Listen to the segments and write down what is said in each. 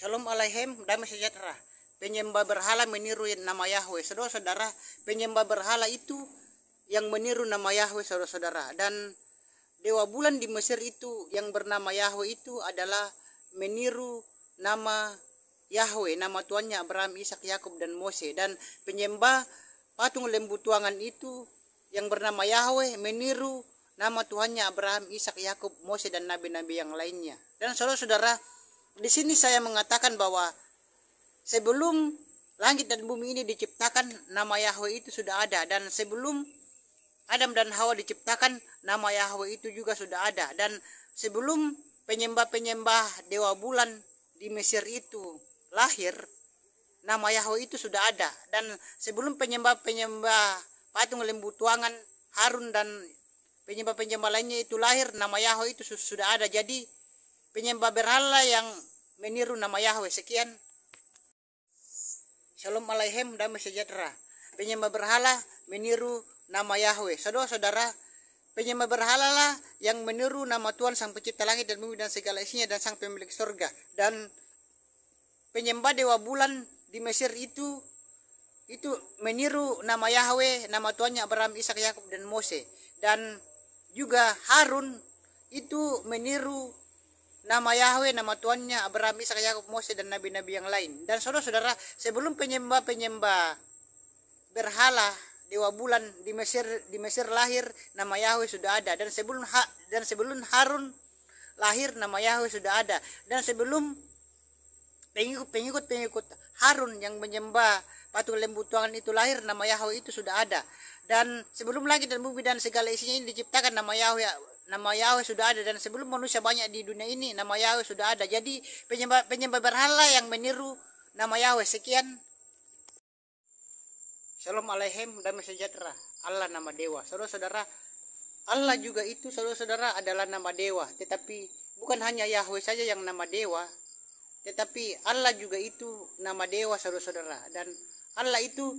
Shalom Aleichem, damai sejahtera. Penyembah berhala meniru nama Yahweh. Saudara-saudara, penyembah berhala itu yang meniru nama Yahweh, saudara-saudara. Dan dewa bulan di Mesir itu yang bernama Yahweh itu adalah meniru nama Yahweh, nama Tuannya Abraham, Ishak, Yakub, dan Mose. Dan penyembah patung lembu tuangan itu yang bernama Yahweh meniru nama Tuhannya Abraham, Ishak, Yakub, Mose, dan nabi-nabi yang lainnya. Dan saudara-saudara, di sini saya mengatakan bahwa sebelum langit dan bumi ini diciptakan, nama Yahweh itu sudah ada. Dan sebelum Adam dan Hawa diciptakan, nama Yahweh itu juga sudah ada. Dan sebelum penyembah-penyembah dewa bulan di Mesir itu lahir, nama Yahweh itu sudah ada. Dan sebelum penyembah-penyembah patung lembu tuangan, Harun dan penyembah-penyembah lainnya itu lahir, nama Yahweh itu sudah ada. Jadi penyembah berhala yang meniru nama Yahweh. Sekian. Shalom Aleichem, damai sejahtera. Penyembah berhala meniru nama Yahweh. Saudara-saudara, penyembah berhala lah yang meniru nama Tuhan Sang Pencipta langit dan bumi dan segala isinya dan Sang Pemilik surga. Dan penyembah dewa bulan di Mesir itu meniru nama Yahweh, nama Tuannya Abraham, Ishak, Yakub, dan Mose. Dan juga Harun itu meniru nama Yahweh, nama Tuannya Abraham, Ishak, Yakub, Mose, dan nabi-nabi yang lain. Dan saudara-saudara, sebelum penyembah-penyembah berhala dewa bulan di Mesir lahir, nama Yahweh sudah ada. Dan sebelum Harun lahir, nama Yahweh sudah ada. Dan sebelum pengikut Harun yang menyembah patung lembu tuangan itu lahir, nama Yahweh itu sudah ada. Dan sebelum langit dan bumi dan segala isinya ini diciptakan, nama Yahweh sudah ada. Dan sebelum manusia banyak di dunia ini, nama Yahweh sudah ada. Jadi penyembah berhala yang meniru nama Yahweh. Sekian. Shalom Aleichem, damai sejahtera. Allah nama dewa. Saudara-saudara, Allah juga itu saudara-saudara adalah nama dewa. Tetapi bukan hanya Yahweh saja yang nama dewa, tetapi Allah juga itu nama dewa, saudara-saudara. Dan Allah itu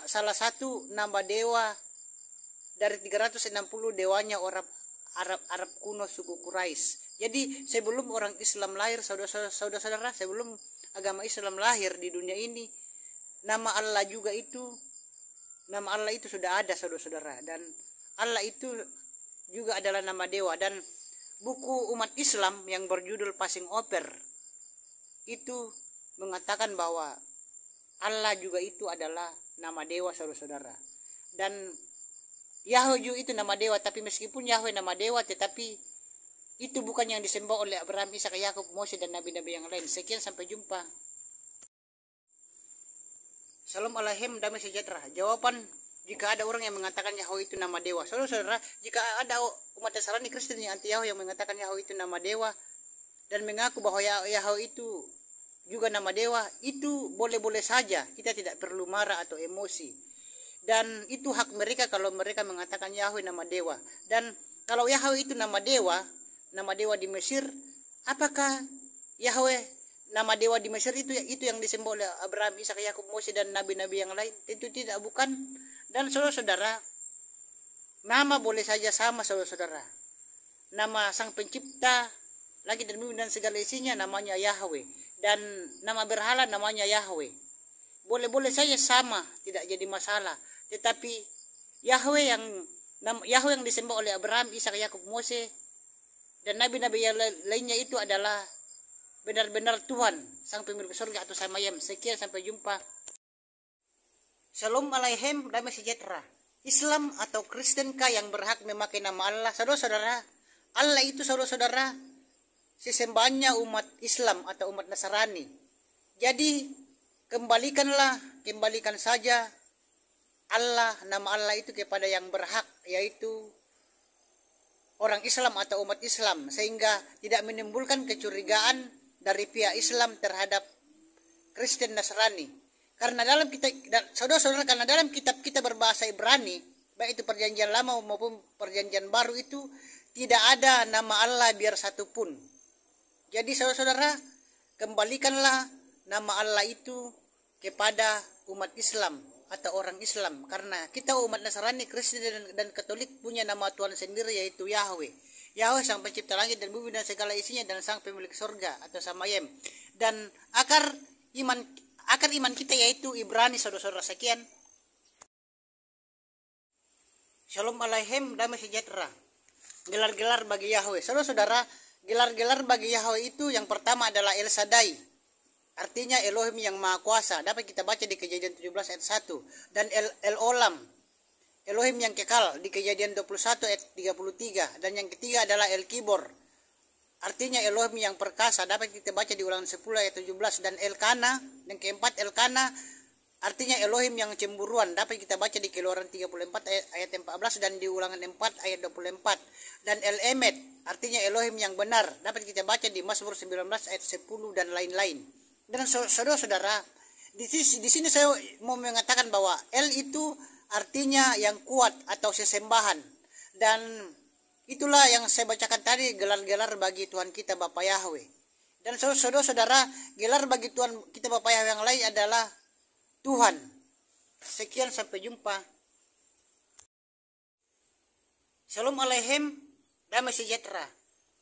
salah satu nama dewa dari 360 dewanya orang Arab kuno suku Quraisy. Jadi sebelum orang Islam lahir, saudara-saudara, sebelum agama Islam lahir di dunia ini, nama Allah itu sudah ada, saudara-saudara. Dan Allah itu juga adalah nama dewa. Dan buku umat Islam yang berjudul Passing Over itu mengatakan bahwa Allah juga itu adalah nama dewa, saudara-saudara. Dan Yahweh juga itu nama dewa. Tapi meskipun Yahweh nama dewa, tetapi itu bukan yang disembah oleh Abraham, Ishak, Yakub, Mose, dan nabi-nabi yang lain. Sekian, sampai jumpa. Shalom Aleichem, damai sejahtera. Jawaban jika ada orang yang mengatakan Yahweh itu nama dewa. Saudara-saudara, jika ada umat Nasrani Kristen yang anti Yahweh yang mengatakan Yahweh itu nama dewa dan mengaku bahwa Yahweh itu juga nama dewa, itu boleh-boleh saja. Kita tidak perlu marah atau emosi. Dan itu hak mereka kalau mereka mengatakan Yahweh nama dewa. Dan kalau Yahweh itu nama dewa di Mesir, apakah Yahweh nama dewa di Mesir itu yang disembah oleh Abraham, Ishak, Yakub, Mose, dan nabi-nabi yang lain? Tentu tidak, bukan. Dan saudara-saudara, nama boleh saja sama, saudara-saudara. Nama Sang Pencipta langit dan bumi dan segala isinya namanya Yahweh. Dan nama berhala namanya Yahweh. Boleh-boleh saja sama, tidak jadi masalah. Tetapi Yahweh yang disembah oleh Abraham, Ishak, Yakub, Mose, dan nabi-nabi yang lainnya itu adalah benar-benar Tuhan, Sang Pemilik surga atau Samayam. Sekian, sampai jumpa. Shalom Aleichem, damai sejahtera. Islam atau Kristenkah yang berhak memakai nama Allah? Saudara-saudara, Allah itu, saudara-saudara, sesembahannya umat Islam atau umat Nasrani. Jadi kembalikan saja nama Allah itu kepada yang berhak, yaitu orang Islam atau umat Islam, sehingga tidak menimbulkan kecurigaan dari pihak Islam terhadap Kristen Nasrani. Karena dalam kitab kita berbahasa Ibrani, baik itu perjanjian lama maupun perjanjian baru, itu tidak ada nama Allah biar satupun. Jadi saudara-saudara, kembalikanlah nama Allah itu kepada umat Islam atau orang Islam. Karena kita umat Nasrani, Kristen, dan Katolik punya nama Tuhan sendiri, yaitu Yahweh. Yahweh sang pencipta langit dan bumi dan segala isinya, dan sang pemilik surga atau Samayem. Dan akar iman kita yaitu Ibrani, saudara-saudara. Sekian. Shalom Aleichem, damai sejahtera. Gelar-gelar bagi Yahweh. Saudara-saudara, gelar-gelar bagi Yahweh itu yang pertama adalah El Shaddai. Artinya Elohim yang Maha Kuasa. Dapat kita baca di Kejadian 17 ayat 1. Dan El Olam, Elohim yang kekal, di Kejadian 21 ayat 33. Dan yang ketiga adalah El Kibor, artinya Elohim yang perkasa. Dapat kita baca di Ulangan 10 ayat 17. Dan Elkana, yang keempat Elkana, artinya Elohim yang cemburuan. Dapat kita baca di Keluaran 34 ayat 14 dan di Ulangan 4 ayat 24. Dan El Emet, artinya Elohim yang benar. Dapat kita baca di Mazmur 19 ayat 10 dan lain-lain. Dan saudara-saudara, di sini saya mau mengatakan bahwa El itu artinya yang kuat atau sesembahan. Dan itulah yang saya bacakan tadi, gelar-gelar bagi Tuhan kita Bapa Yahweh. Dan saudara-saudara, gelar bagi Tuhan kita Bapa Yahweh yang lain adalah Tuhan. Sekian, sampai jumpa. Shalom Aleichem, damai sejahtera.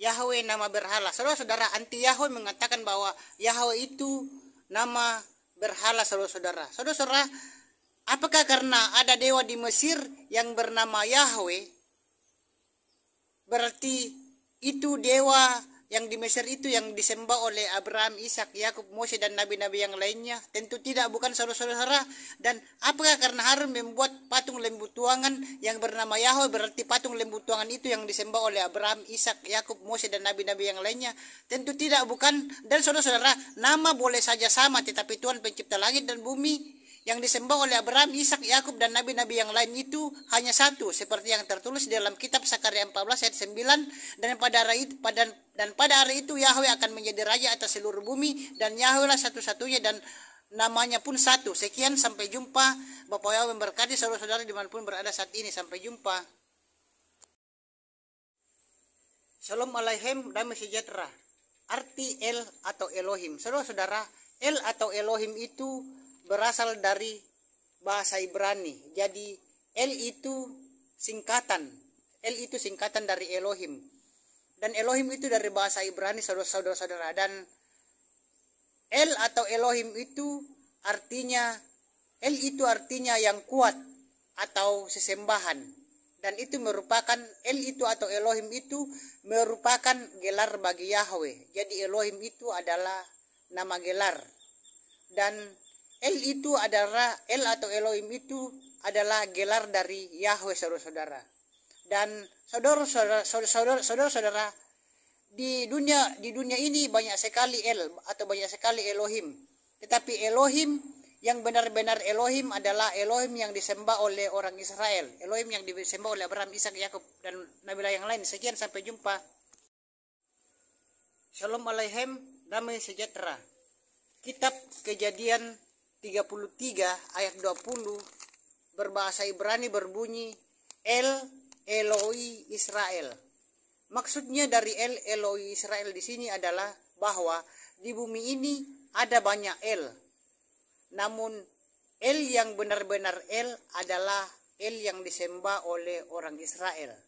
Yahweh nama berhala. Saudara-saudara, anti Yahweh mengatakan bahwa Yahweh itu nama berhala, saudara-saudara. Saudara-saudara, apakah karena ada dewa di Mesir yang bernama Yahweh, berarti itu dewa yang di Mesir itu yang disembah oleh Abraham, Ishak, Yakub, Mose dan nabi-nabi yang lainnya? Tentu tidak, bukan, saudara-saudara. Dan apakah karena Harun membuat patung lembu tuangan yang bernama Yahweh, berarti patung lembu tuangan itu yang disembah oleh Abraham, Ishak, Yakub, Mose dan nabi-nabi yang lainnya? Tentu tidak, bukan. Dan saudara-saudara, nama boleh saja sama, tetapi Tuhan pencipta langit dan bumi yang disembah oleh Abraham, Ishak, Yakub dan nabi-nabi yang lain itu hanya satu, seperti yang tertulis di dalam kitab Sakaria 14 ayat 9. Dan pada hari itu Yahweh akan menjadi raja atas seluruh bumi, dan Yahweh lah satu-satunya dan namanya pun satu. Sekian, sampai jumpa. Bapak Yahweh memberkati saudara-saudara dimanapun berada saat ini. Sampai jumpa. Shalom Aleichem, damai sejahtera. Arti El atau Elohim. Saudara-saudara, El atau Elohim itu berasal dari bahasa Ibrani. Jadi El itu singkatan. El itu singkatan dari Elohim. Dan Elohim itu dari bahasa Ibrani, saudara-saudara. Dan El atau Elohim itu artinya, El itu artinya yang kuat atau sesembahan. Dan itu merupakan, El itu atau Elohim itu merupakan gelar bagi Yahweh. Jadi Elohim itu adalah nama gelar. Dan El itu adalah, El atau Elohim itu adalah gelar dari Yahweh, saudara-saudara. Dan saudara-saudara, di dunia ini banyak sekali El atau banyak sekali Elohim. Tetapi Elohim yang benar-benar Elohim adalah Elohim yang disembah oleh orang Israel. Elohim yang disembah oleh Abraham, Ishak, Yakub dan nabi yang lain. Sekian, sampai jumpa. Shalom Aleichem, damai sejahtera. Kitab Kejadian 33 ayat 20 berbahasa Ibrani berbunyi El Eloi Israel. Maksudnya dari El Eloi Israel di sini adalah bahwa di bumi ini ada banyak El. Namun El yang benar-benar El adalah El yang disembah oleh orang Israel.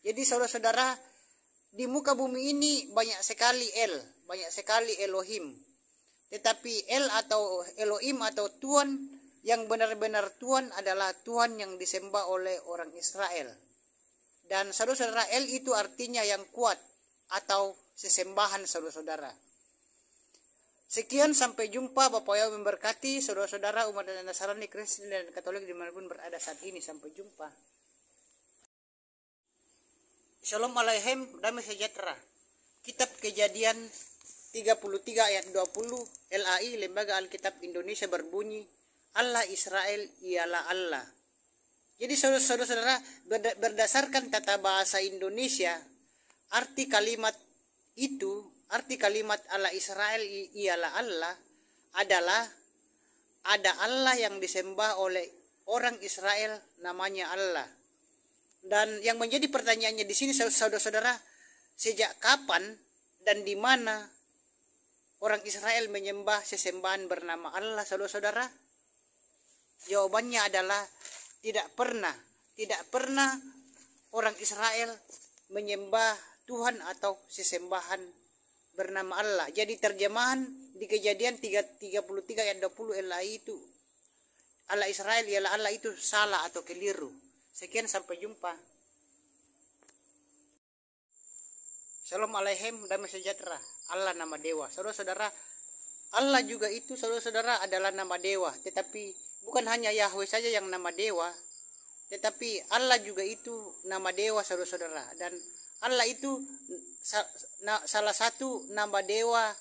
Jadi saudara-saudara, di muka bumi ini banyak sekali El, banyak sekali Elohim. Tetapi El atau Elohim atau Tuhan yang benar-benar Tuhan adalah Tuhan yang disembah oleh orang Israel. Dan saudara-saudara, El itu artinya yang kuat atau sesembahan, saudara-saudara. Sekian, sampai jumpa. Bapak Yahweh memberkati saudara-saudara umat dan Nasrani, Kristen dan Katolik dimanapun berada saat ini. Sampai jumpa. Shalom Aleichem, damai sejahtera. Kitab Kejadian 33 ayat 20 LAI Lembaga Alkitab Indonesia berbunyi Allah Israel ialah Allah. Jadi saudara-saudara, berdasarkan tata bahasa Indonesia, arti kalimat Allah Israel ialah Allah adalah ada Allah yang disembah oleh orang Israel, namanya Allah. Dan yang menjadi pertanyaannya di sini, saudara-saudara, sejak kapan dan di mana orang Israel menyembah sesembahan bernama Allah, saudara-saudara? Jawabannya adalah tidak pernah orang Israel menyembah Tuhan atau sesembahan bernama Allah. Jadi terjemahan di Kejadian 33 ayat 20 Allah Israel ialah Allah itu salah atau keliru. Sekian, sampai jumpa. Shalom Aleichem, damai sejahtera. Allah nama dewa. Saudara-saudara, Allah juga itu saudara-saudara adalah nama dewa. Tetapi bukan hanya Yahweh saja yang nama dewa, tetapi Allah juga itu nama dewa saudara-saudara. Dan Allah itu salah satu nama dewa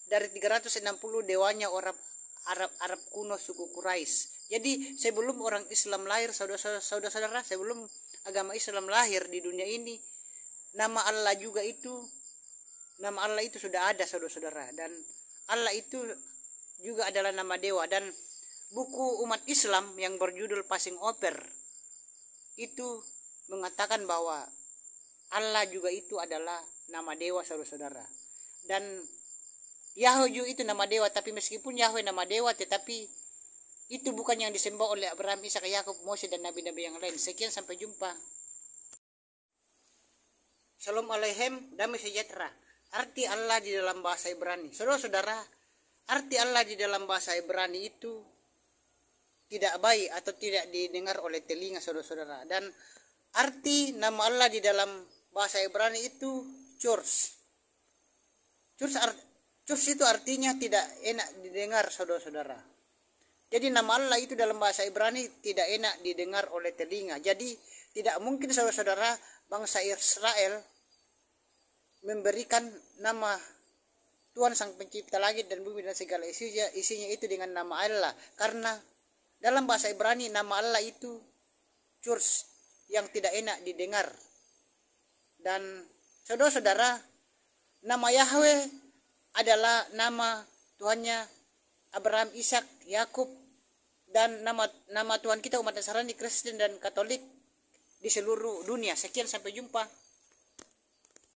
dari 360 dewanya orang Arab kuno suku Quraisy. Jadi sebelum orang Islam lahir, saudara-saudara, sebelum agama Islam lahir di dunia ini, nama Allah itu sudah ada saudara-saudara. Dan Allah itu juga adalah nama dewa. Dan buku umat Islam yang berjudul Passing Over itu mengatakan bahwa Allah juga itu adalah nama dewa saudara-saudara. Dan Yahweh juga itu nama dewa. Tapi meskipun Yahweh nama dewa, tetapi itu bukan yang disembah oleh Abraham, Ishak, Yakub, Mose, dan nabi-nabi yang lain. Sekian, sampai jumpa. Shalom Aleichem, damai sejahtera. Arti Allah di dalam bahasa Ibrani. Saudara-saudara, arti Allah di dalam bahasa Ibrani itu tidak baik atau tidak didengar oleh telinga saudara-saudara. Dan arti nama Allah di dalam bahasa Ibrani itu Churs. Churs itu artinya tidak enak didengar saudara-saudara. Jadi nama Allah itu dalam bahasa Ibrani tidak enak didengar oleh telinga. Jadi tidak mungkin saudara-saudara bangsa Israel memberikan nama Tuhan Sang Pencipta langit dan bumi dan segala isinya itu dengan nama Allah. Karena dalam bahasa Ibrani nama Allah itu Churs, yang tidak enak didengar. Dan saudara-saudara, nama Yahweh adalah nama Tuhannya Abraham, Ishak, Yakub, dan nama Tuhan kita umat Nasrani, Kristen, dan Katolik di seluruh dunia. Sekian, sampai jumpa.